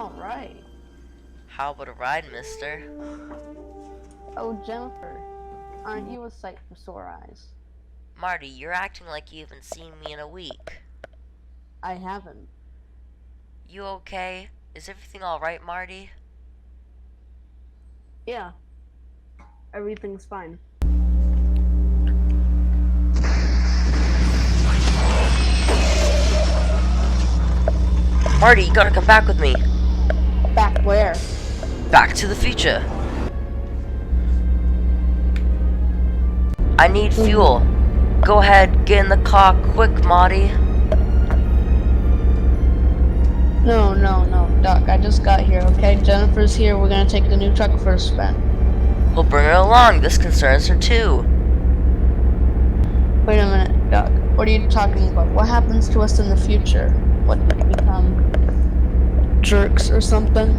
Alright. How about a ride, mister? Oh, Jennifer, aren't you a sight for sore eyes? Marty, you're acting like you haven't seen me in a week. I haven't. You okay? Is everything alright, Marty? Yeah. Everything's fine. Marty, you gotta come back with me. Back where? Back to the future. I need fuel. Go ahead, get in the car quick, Marty. No, Doc, I just got here, okay? Jennifer's here, we're gonna take the new truck for a spin. We'll bring her along, this concerns her too. Wait a minute, Doc, what are you talking about? What happens to us in the future? What, do we become jerks or something?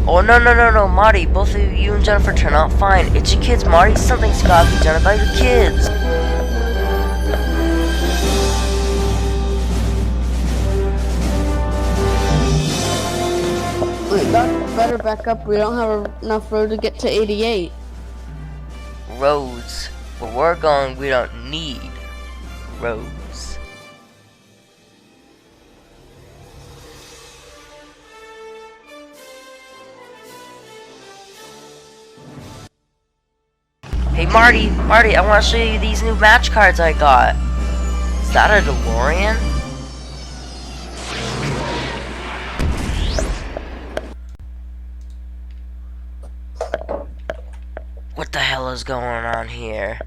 Oh, no, Marty, both of you and Jennifer turn out fine. It's your kids, Marty, something's gotta be done about your kids. Wait, Doc, better back up, we don't have enough road to get to 88. Roads. Where we're going, we don't need roads. Hey Marty, I want to show you these new match cards I got. Is that a DeLorean? What the hell is going on here?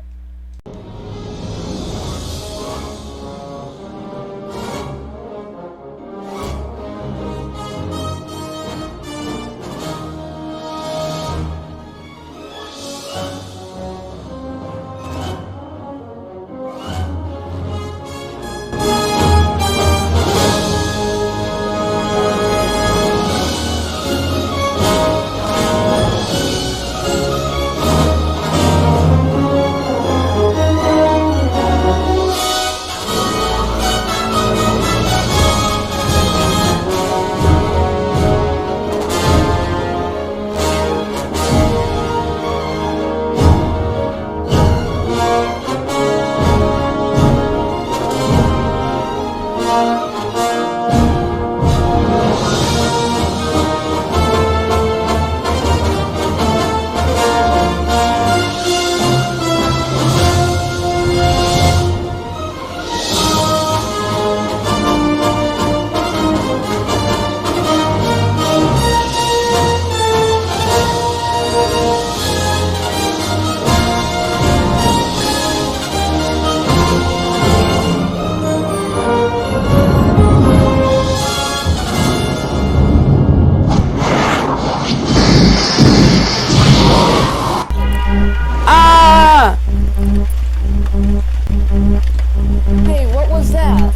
Hey, what was that?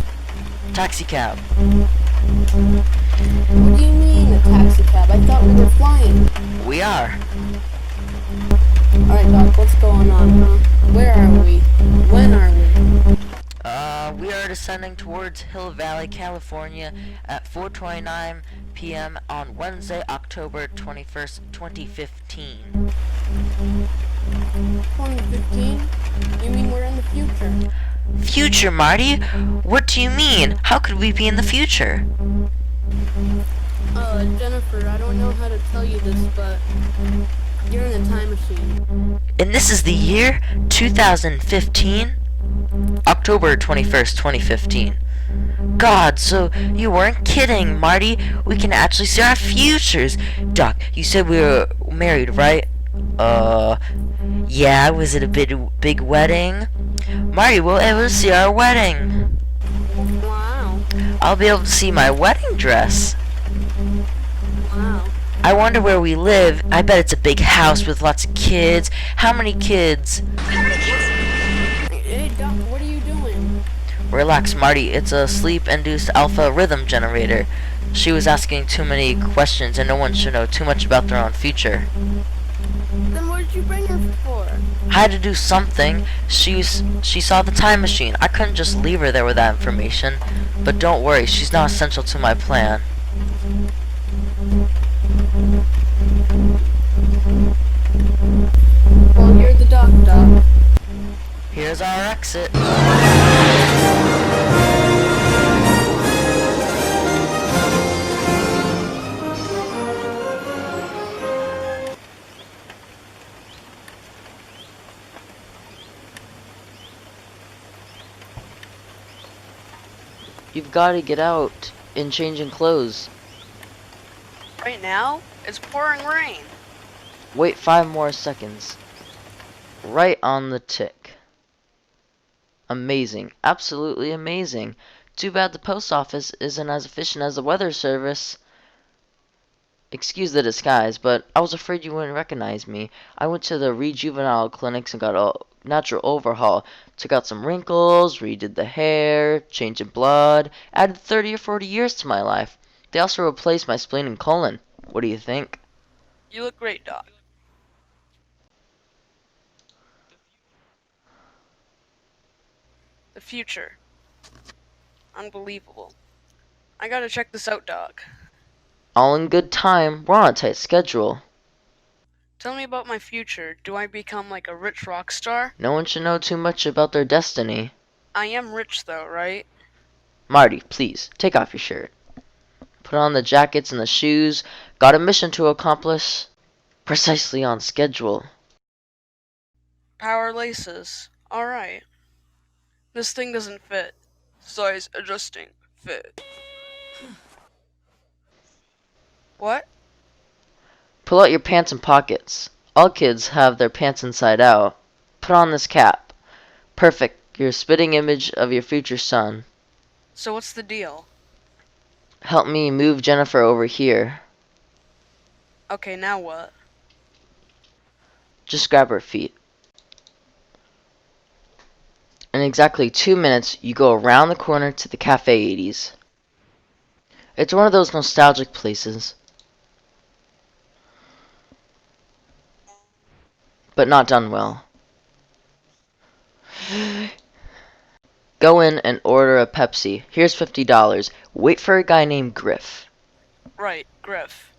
Taxi cab. What do you mean, a taxi cab? I thought we were flying. We are. Alright, Doc, what's going on, huh? Where are we? When are we? We are descending towards Hill Valley, California at 4:29 p.m. on Wednesday, October 21st, 2015. 2015? You mean we're in the future? Future, Marty? What do you mean? How could we be in the future? Jennifer, I don't know how to tell you this, but you're in a time machine. And this is the year 2015? October 21st, 2015. God, so you weren't kidding, Marty. We can actually see our futures. Doc, you said we were married, right? Yeah, was it a big wedding? Marty, we'll be able to see our wedding. Wow. I'll be able to see my wedding dress. Wow. I wonder where we live. I bet it's a big house with lots of kids. How many kids? Hey, Doc, what are you doing? Relax, Marty. It's a sleep-induced alpha rhythm generator. She was asking too many questions, and no one should know too much about their own future. Then what did you bring her for? I had to do something. She saw the time machine. I couldn't just leave her there with that information. But don't worry, she's not essential to my plan. There's our exit. You've got to get out and change in clothes. Right now, it's pouring rain. Wait 5 more seconds. Right on the tick. Amazing. Absolutely amazing. Too bad the post office isn't as efficient as the weather service. Excuse the disguise, but I was afraid you wouldn't recognize me. I went to the rejuvenile clinics and got a natural overhaul. Took out some wrinkles, redid the hair, changed in blood, added 30 or 40 years to my life. They also replaced my spleen and colon. What do you think? You look great, Doc. The future. Unbelievable. I gotta check this out, Doc. All in good time. We're on a tight schedule. Tell me about my future. Do I become like a rich rock star? No one should know too much about their destiny. I am rich though, right? Marty, please, take off your shirt. Put on the jackets and the shoes. Got a mission to accomplish. Precisely on schedule. Power laces. Alright. This thing doesn't fit. Size adjusting. Fit. What? Pull out your pants and pockets. All kids have their pants inside out. Put on this cap. Perfect. You're a spitting image of your future son. So what's the deal? Help me move Jennifer over here. Okay, now what? Just grab her feet. In exactly 2 minutes, you go around the corner to the Cafe 80s. It's one of those nostalgic places. But not done well. Go in and order a Pepsi. Here's $50. Wait for a guy named Griff. Right, Griff.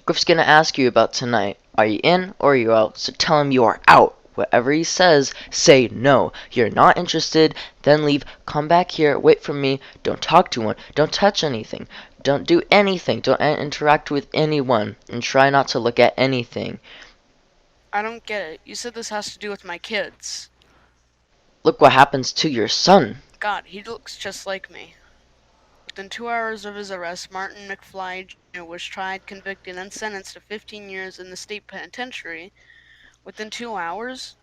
Griff's gonna ask you about tonight. Are you in or are you out? So tell him you are out. Whatever he says, say no. You're not interested, then leave. Come back here, wait for me. Don't talk to anyone. Don't touch anything. Don't do anything. Don't interact with anyone. And try not to look at anything. I don't get it. You said this has to do with my kids. Look what happens to your son. God, he looks just like me. Within 2 hours of his arrest, Martin McFly Jr. was tried, convicted, and sentenced to 15 years in the state penitentiary. Within 2 hours?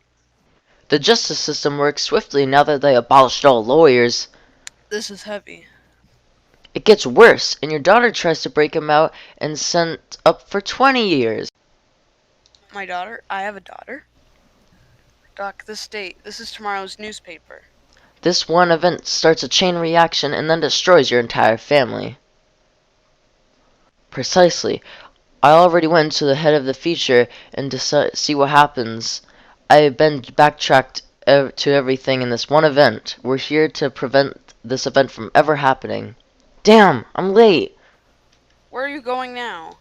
The justice system works swiftly now that they abolished all lawyers. This is heavy. It gets worse, and your daughter tries to break him out and sent up for 20 years. My daughter? I have a daughter? Doc, this date. This is tomorrow's newspaper. This one event starts a chain reaction and then destroys your entire family. Precisely. I already went to the head of the feature and to see what happens. I've been backtracked to everything in this one event. We're here to prevent this event from ever happening. Damn, I'm late. Where are you going now?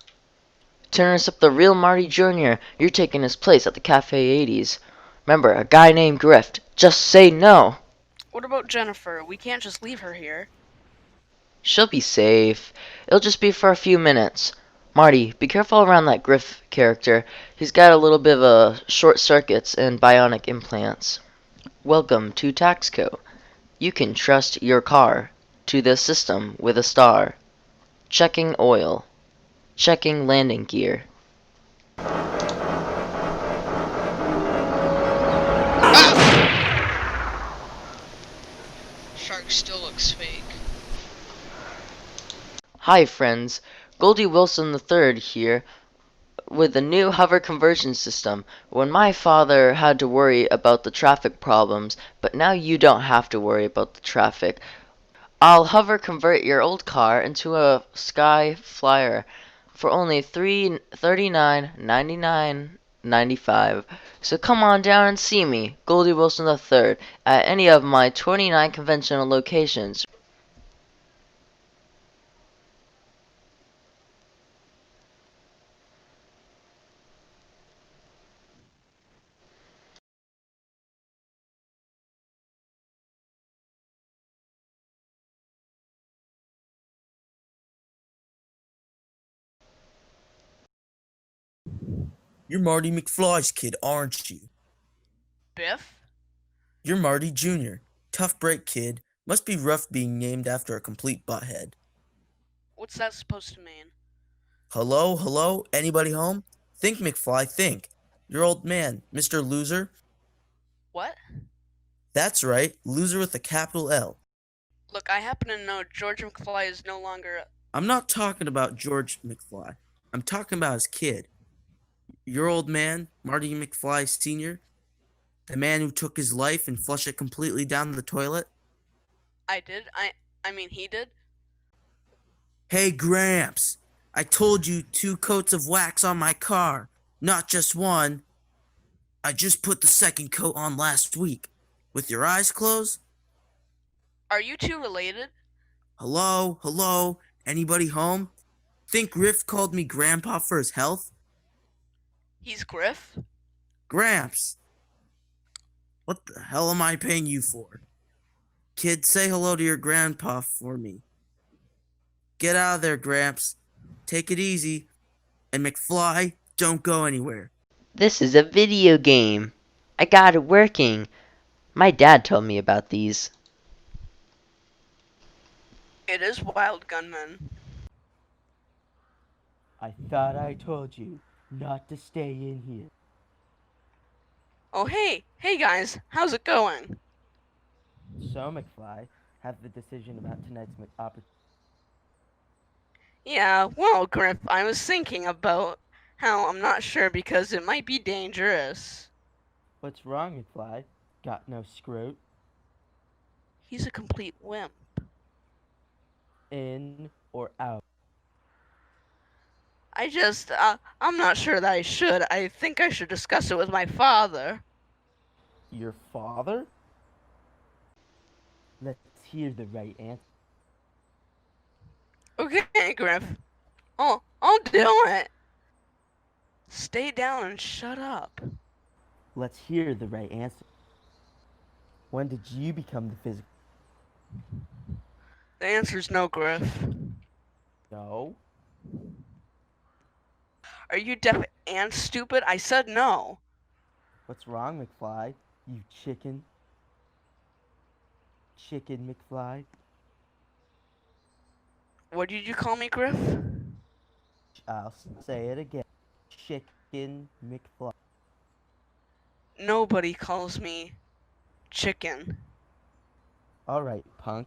Turn us up the real Marty Jr. You're taking his place at the Cafe 80s. Remember, a guy named Griff. Just say no. What about Jennifer? We can't just leave her here. She'll be safe. It'll just be for a few minutes. Marty, be careful around that Griff character. He's got a little bit of short circuits and bionic implants. Welcome to Taxco. You can trust your car to the system with a star. Checking oil. Checking landing gear. Shark still looks fake. Hi friends, Goldie Wilson III here with the new hover conversion system. When my father had to worry about the traffic problems, but now you don't have to worry about the traffic. I'll hover convert your old car into a Sky Flyer for only $39.99.95. So come on down and see me, Goldie Wilson III, at any of my 29 conventional locations. You're Marty McFly's kid, aren't you? Biff? You're Marty Jr. Tough break kid. Must be rough being named after a complete butthead. What's that supposed to mean? Hello, hello? Anybody home? Think, McFly, think. Your old man, Mr. Loser? What? That's right, loser with a capital L. Look, I happen to know George McFly is no longer. I'm not talking about George McFly. I'm talking about his kid. Your old man, Marty McFly Sr., the man who took his life and flushed it completely down the toilet. I did? I mean, he did? Hey, Gramps, I told you 2 coats of wax on my car, not just one. I just put the second coat on last week. With your eyes closed? Are you two related? Hello, hello, anybody home? Think Griff called me Grandpa for his health? He's Griff? Gramps, what the hell am I paying you for? Kid, say hello to your grandpa for me. Get out of there, Gramps. Take it easy. And McFly, don't go anywhere. This is a video game. I got it working. My dad told me about these. It is Wild Gunman. I thought I told you not to stay in here. Oh, hey guys, how's it going? So, McFly, have the decision about tonight's opportunity. Yeah, well, Griff, I was thinking about how I'm not sure because it might be dangerous. What's wrong, McFly? Got no scrote? He's a complete wimp. In or out? I'm not sure that I should. I think I should discuss it with my father. Your father? Let's hear the right answer. Okay, Griff. I'll do it. Stay down and shut up. Let's hear the right answer. When did you become the physical? The answer's no, Griff. No. Are you deaf and stupid? I said no. What's wrong, McFly? You chicken? Chicken McFly? What did you call me, Griff? I'll say it again. Chicken McFly. Nobody calls me chicken. Alright, punk.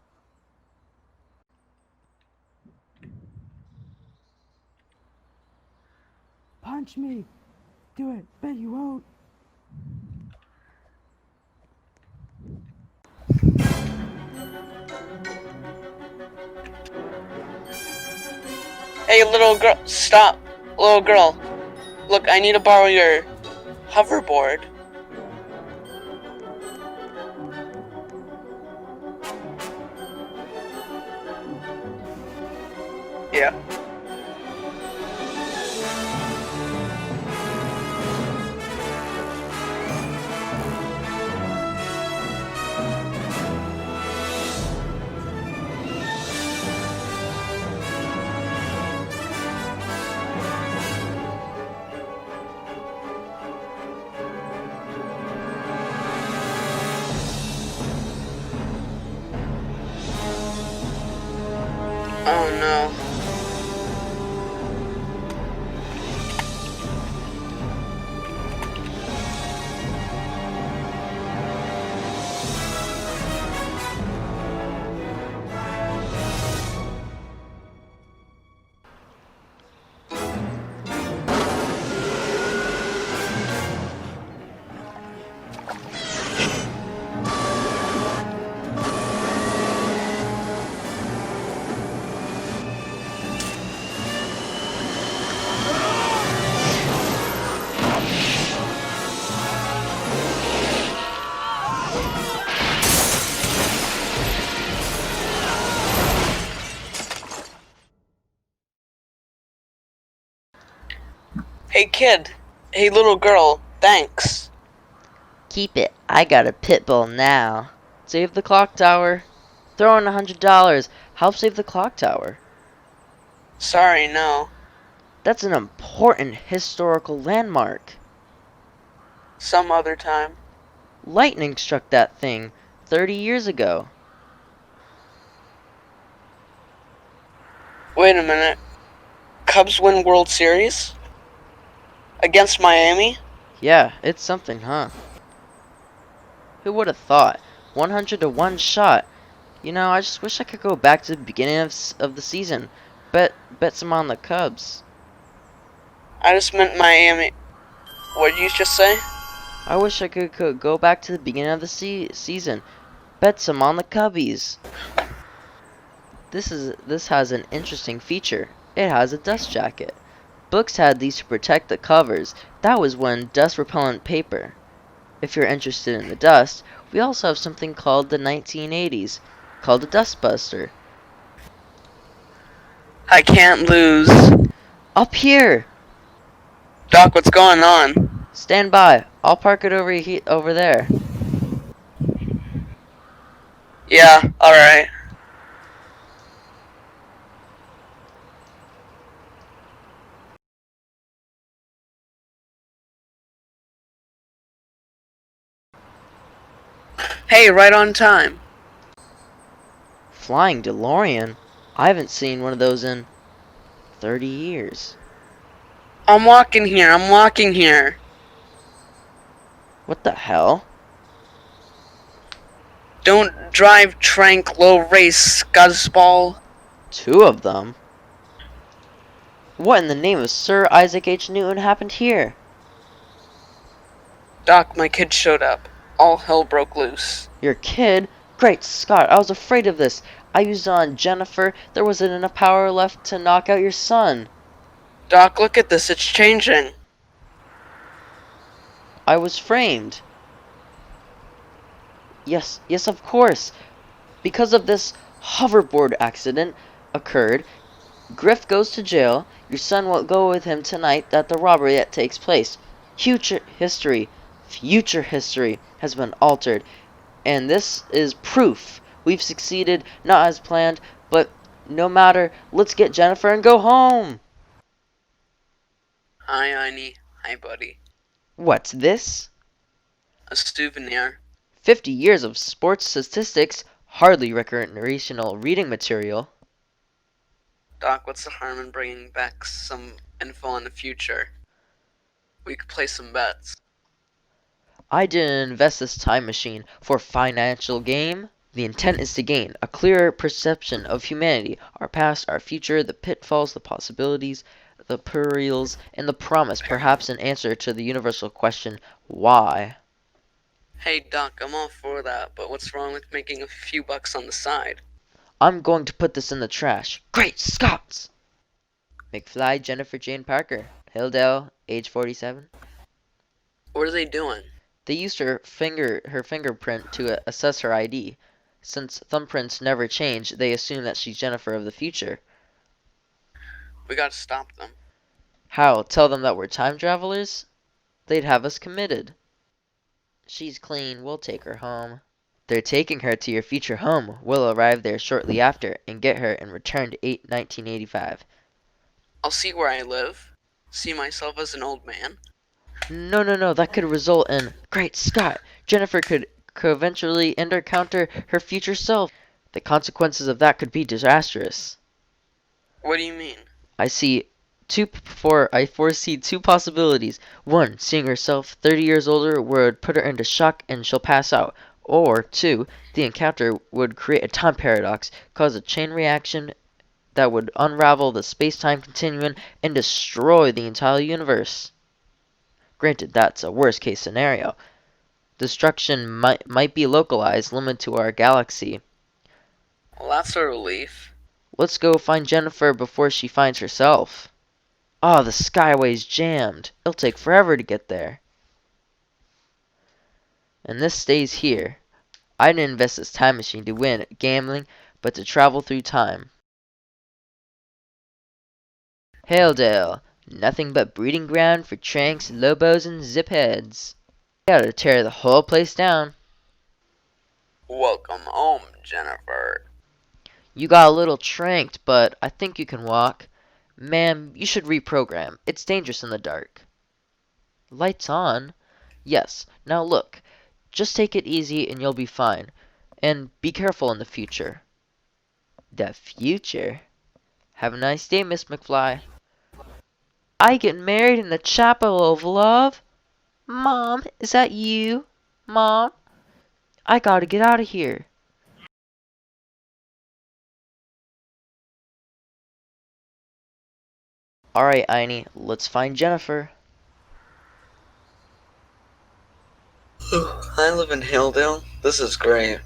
Punch me! Do it! Bet you won't! Hey, little girl, stop. Little girl, look, I need to borrow your hoverboard. Yeah. Oh no. Hey kid, hey little girl, thanks. Keep it. I got a pit bull now. Save the clock tower. Throw in $100. Help save the clock tower. Sorry, no. That's an important historical landmark. Some other time. Lightning struck that thing 30 years ago. Wait a minute. Cubs win World Series? Against Miami? Yeah, it's something, huh? Who would have thought? 100 to 1 shot. You know, I just wish I could go back to the beginning of the season. Bet some on the Cubs. I just meant Miami. What did you just say? I wish I could go back to the beginning of the season. Bet some on the Cubbies. This has an interesting feature. It has a dust jacket. Books had these to protect the covers. That was when dust repellent paper. If you're interested in the dust, we also have something called the 1980s, called a dustbuster. I can't lose. Up here! Doc, what's going on? Stand by. I'll park it over there. Yeah, alright. Hey, right on time. Flying DeLorean? I haven't seen one of those in 30 years. I'm walking here. What the hell? Don't drive trank low race, scuzzball. 2 of them? What in the name of Sir Isaac H. Newton happened here? Doc, my kid showed up. All hell broke loose. Your kid? Great Scott, I was afraid of this. I used it on Jennifer. There wasn't enough power left to knock out your son. Doc, look at this, it's changing. I was framed. Yes, of course. Because of this hoverboard accident occurred, Griff goes to jail. Your son will go with him tonight at the robbery that takes place. Future history has been altered. And this is proof we've succeeded, not as planned, but no matter, let's get Jennifer and go home. Hi, Aini. Hi, buddy. What's this? A souvenir. 50 years of sports statistics, hardly recreational reading material. Doc, what's the harm in bringing back some info on the future? We could play some bets. I didn't invest this time machine for financial gain. The intent is to gain a clearer perception of humanity, our past, our future, the pitfalls, the possibilities, the perils, and the promise, perhaps an answer to the universal question, why? Hey, Doc, I'm all for that, but what's wrong with making a few bucks on the side? I'm going to put this in the trash. Great Scots! McFly Jennifer Jane Parker, Hilldale, age 47. What are they doing? They used her fingerprint to assess her ID. Since thumbprints never change, they assume that she's Jennifer of the future. We gotta stop them. How? Tell them that we're time travelers? They'd have us committed. She's clean. We'll take her home. They're taking her to your future home. We'll arrive there shortly after and get her and return to 1985. I'll see where I live. See myself as an old man. No. That could result in... Great Scott! Jennifer could eventually encounter her future self. The consequences of that could be disastrous. What do you mean? I foresee 2 possibilities. 1, seeing herself 30 years older would put her into shock and she'll pass out. Or 2, the encounter would create a time paradox, cause a chain reaction that would unravel the space-time continuum and destroy the entire universe. Granted, that's a worst-case scenario. Destruction might be localized, limited to our galaxy. Well, that's a relief. Let's go find Jennifer before she finds herself. Oh, the skyway's jammed. It'll take forever to get there. And this stays here. I didn't invest this time machine to win at gambling, but to travel through time. Haledale. Nothing but breeding ground for tranks, lobos, and zipheads. Gotta tear the whole place down. Welcome home, Jennifer. You got a little tranked, but I think you can walk. Ma'am, you should reprogram. It's dangerous in the dark. Lights on? Yes. Now look. Just take it easy and you'll be fine. And be careful in the future. The future? Have a nice day, Miss McFly. I get married in the chapel of love? Mom, is that you? Mom? I gotta get out of here. Alright, Einie, let's find Jennifer. I live in Hilldale. This is great.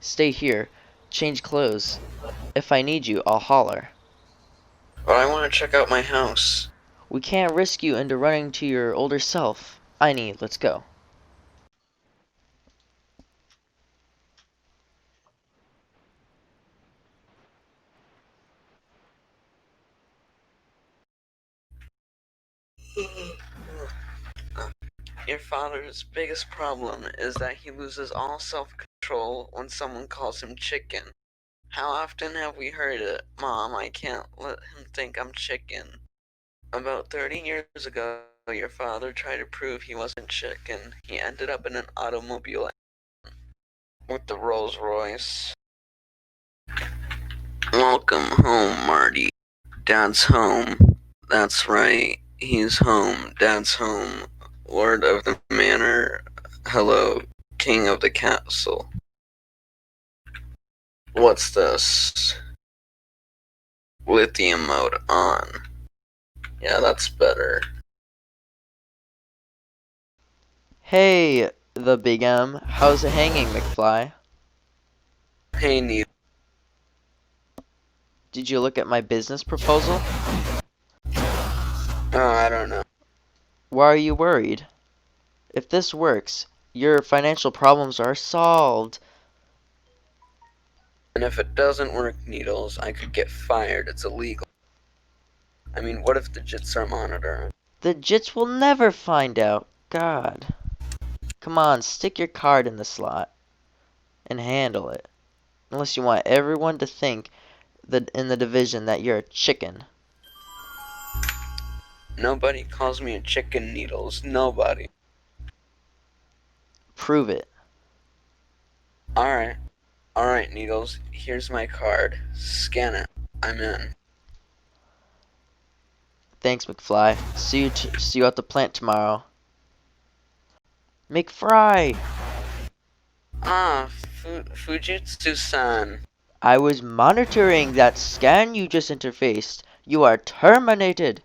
Stay here. Change clothes. If I need you, I'll holler. But I want to check out my house. We can't risk you into running to your older self. Einie, let's go. Your father's biggest problem is that he loses all self-control when someone calls him chicken. How often have we heard it? Mom, I can't let him think I'm chicken. About 30 years ago, your father tried to prove he wasn't chicken. He ended up in an automobile with the Rolls Royce. Welcome home, Marty. Dad's home. That's right. He's home. Dad's home. Lord of the manor. Hello, King of the castle. What's this? Lithium mode on. Yeah, that's better. Hey, the Big M. How's it hanging, McFly? Hey, Neat. Did you look at my business proposal? Oh, I don't know. Why are you worried? If this works, your financial problems are solved. And if it doesn't work, Needles, I could get fired. It's illegal. I mean, what if the jits are monitoring? The Jits will never find out. God. Come on, stick your card in the slot and handle it. Unless you want everyone to think that in the division that you're a chicken. Nobody calls me a chicken, Needles. Nobody. Prove it. Alright. Alright, Needles. Here's my card. Scan it. I'm in. Thanks, McFly. See you at the plant tomorrow. McFry! Ah, Fujitsu-san. I was monitoring that scan you just interfaced. You are terminated.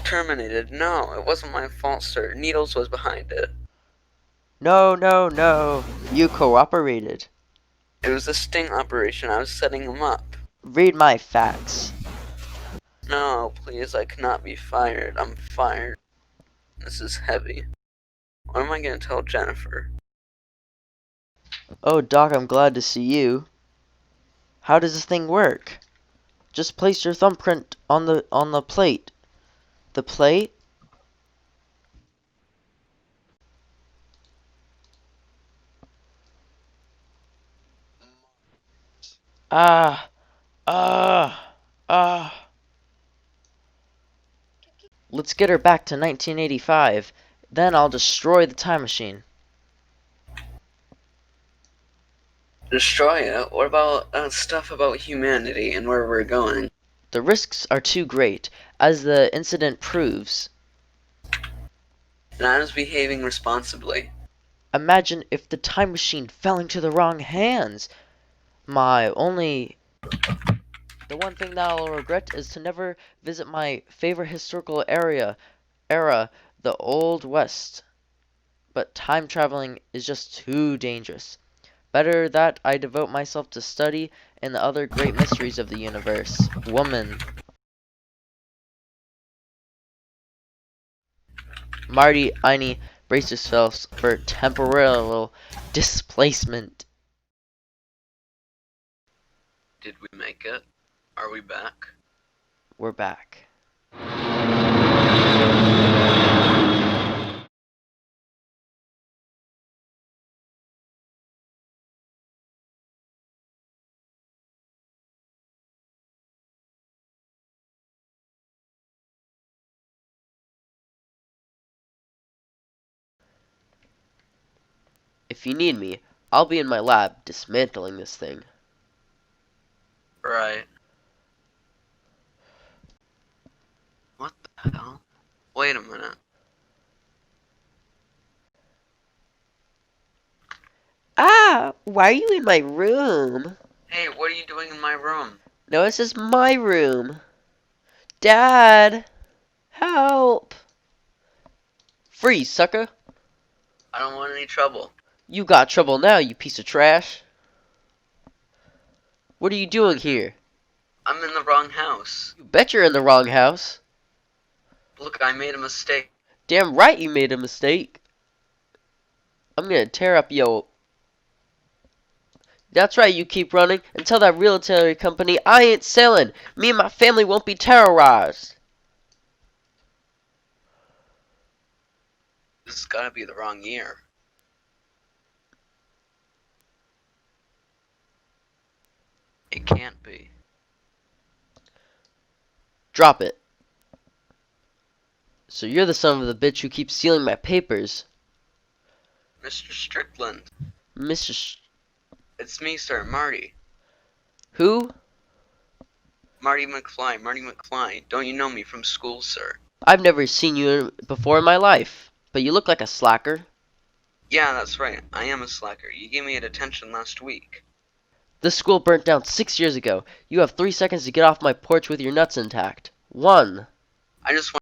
Terminated? No, it wasn't my fault, sir. Needles was behind it. No, no, no. You cooperated. It was a sting operation. I was setting him up. Read my facts. No, please, I cannot be fired. I'm fired. This is heavy. What am I gonna tell Jennifer? Oh, Doc, I'm glad to see you. How does this thing work? Just place your thumbprint on the plate. The plate? Ah, ah, ah. Let's get her back to 1985. Then I'll destroy the time machine. Destroy it? What about stuff about humanity and where we're going? The risks are too great, as the incident proves. And I was behaving responsibly. Imagine if the time machine fell into the wrong hands. The one thing that I'll regret is to never visit my favorite historical era, the Old West. But time traveling is just too dangerous. Better that I devote myself to study and the other great mysteries of the universe. Woman. Marty, Einie, brace yourselves for temporal displacement. Did we make it? Are we back? We're back. If you need me, I'll be in my lab dismantling this thing. Right. What the hell? Wait a minute. Ah, why are you in my room? Hey, what are you doing in my room? No, this is my room. Dad, help. Freeze, sucker. I don't want any trouble. You got trouble now, you piece of trash. What are you doing here? I'm in the wrong house. You bet you're in the wrong house. Look, I made a mistake. Damn right you made a mistake. I'm gonna tear up yo. That's right, you keep running and tell that realty company I ain't selling. Me and my family won't be terrorized. This has gotta be the wrong year. It can't be. Drop it. So you're the son of the bitch who keeps stealing my papers. Mr. Strickland. Mr. It's me, sir, Marty. Who? Marty McFly. Don't you know me from school, sir? I've never seen you before in my life, but you look like a slacker. Yeah, that's right. I am a slacker. You gave me a detention last week. This school burnt down 6 years ago. You have 3 seconds to get off my porch with your nuts intact. 1. I just